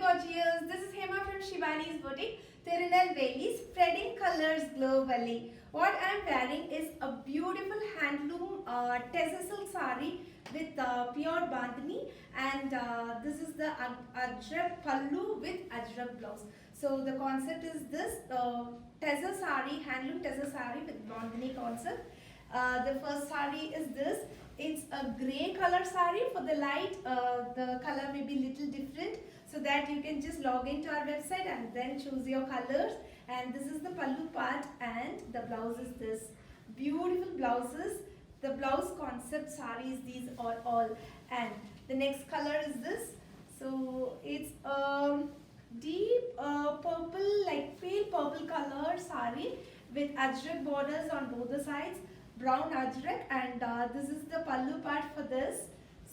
gorgeous. This is Hema from Shivani's Boutique, Tirunelveli, spreading colors globally. What I'm wearing is a beautiful handloom tassel sari with pure bandhani, and this is the ajrak pallu with ajrak blouse. So the concept is this tassel sari, handloom tassel sari with bandhani concept. The first sari is this. It's a grey color sari. For the light, the color may be little different, so that you can just log into our website and then choose your colors. And this is the pallu part, and the blouse is this. Beautiful blouses. The blouse concept saris, these are all. And the next color is this. So it's deep purple, like pale purple color sari with ajrak borders on both the sides. Brown ajrak, and this is the pallu part for this.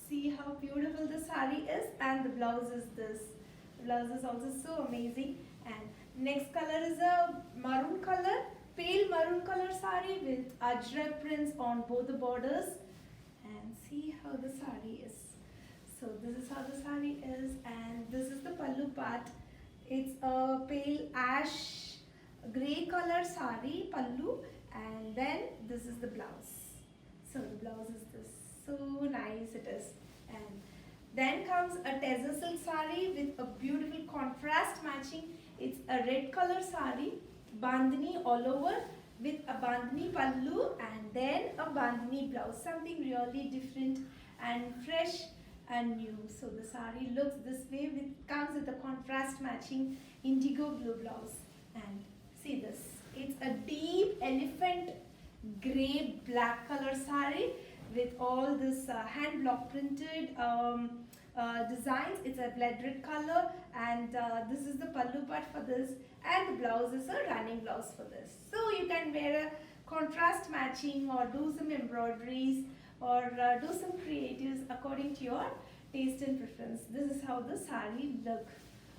See how beautiful the sari is, and the blouse is this. The blouse is also so amazing. And next color is a maroon color, pale maroon color sari with ajrak prints on both the borders. And see how the sari is. So this is how the sari is, and this is the pallu part. It's a pale ash grey color sari pallu, and then this is the blouse. So the blouse is this. So nice it is. And then comes a tassel silk sari with a beautiful contrast matching. It's a red color sari, bandhani all over with a bandhani pallu, and then a bandhani blouse. Something really different and fresh and new. So the sari looks this way. Comes with a contrast matching indigo blue blouse. And see this. It's a deep elephant grey black color sari with all this hand block printed designs. It's a blood red color, and this is the pallu part for this, and the blouse is a running blouse for this. So you can wear a contrast matching or do some embroideries or do some creatives according to your taste and preference. This is how the sari look.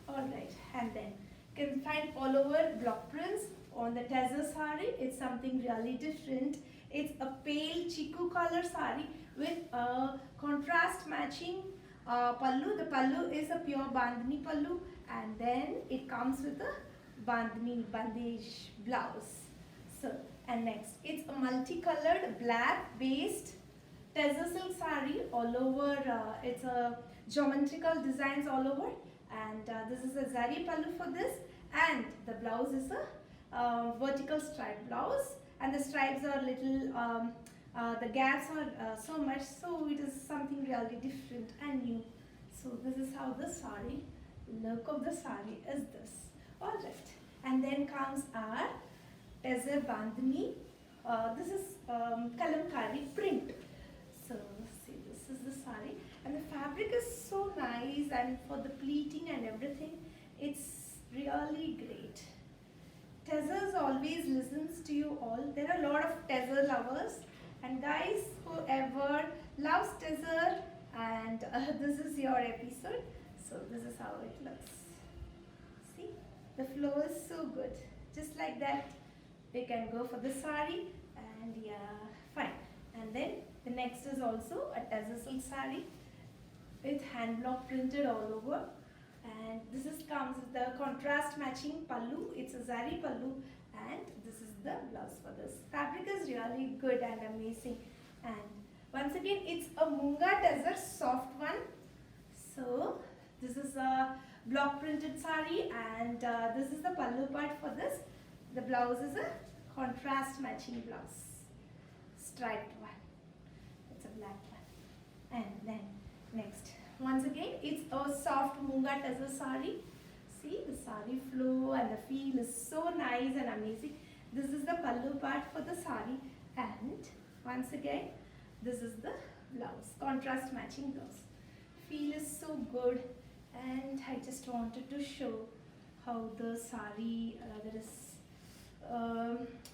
Alright, and then you can find all over block prints on the tassel sari. It's something really different. It's a pale chiku color sari with a contrast matching pallu. The pallu is a pure bandhani pallu, and then it comes with a bandhani bandage blouse. So, and next, it's a multicolored black based tassel silk sari all over. It's a geometrical designs all over, and this is a zari pallu for this, and the blouse is a vertical stripe blouse, and the stripes are little the gaps are so much, so it is something really different and new. So this is how the sari, look of the sari is this. Alright, and then comes our tassel bandhani. This is kalamkari print. So see, this is the sari, and the fabric is so nice, and for the pleating and everything, it's really great. Tassels always listens to you all. There are a lot of tassel lovers, and guys, whoever loves tassel, and this is your episode. So this is how it looks. See, the flow is so good. Just like that, we can go for the sari, and yeah, fine. And then the next is also a tassel silk sari with hand block printed all over. And this comes with the contrast matching pallu. It's a zari pallu, and this is the blouse for this. Fabric is really good and amazing. And once again, it's a Munga tassel soft one. So this is a block printed sari, and this is the pallu part for this. The blouse is a contrast matching blouse, striped one. It's a black one. And then next, once again, it's a soft Munga tassel sari. See, the sari flow and the feel is so nice and amazing. This is the pallu part for the sari, and once again, this is the blouse, contrast matching blouse. Feel is so good, and I just wanted to show how the sari there is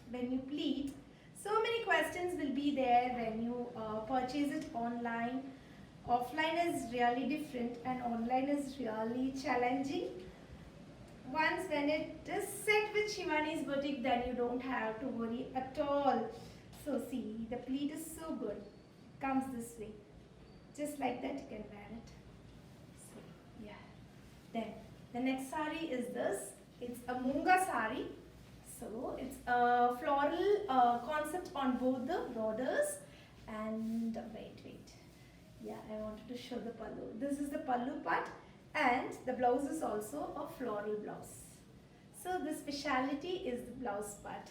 when you pleat. So many questions will be there when you purchase it online. Offline is really different, and online is really challenging. Once when it is set with Shivani's Boutique, then you don't have to worry at all. So see, the pleat is so good. Comes this way. Just like that you can wear it. So yeah. Then next sari is this. It's a Munga sari. So it's a floral concept on both the borders. And wait. Yeah, I wanted to show the pallu. This is the pallu part, and the blouse is also a floral blouse. So the speciality is the blouse part.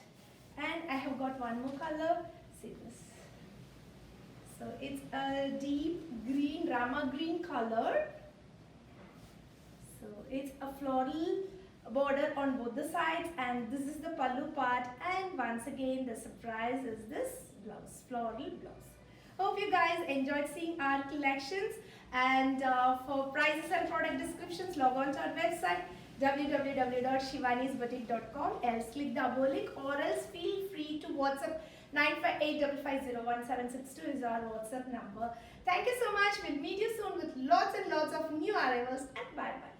And I have got one more color. See this. So it's a deep green, Rama green color. So it's a floral border on both the sides, and this is the pallu part, and once again the surprise is this blouse, floral blouse. Hope you guys enjoyed seeing our collections, and for prices and product descriptions log on to our website www.shivanisboutique.com, else click the above link, or else feel free to WhatsApp 95855011762 is our WhatsApp number. Thank you so much. We'll meet you soon with lots and lots of new arrivals, and bye bye.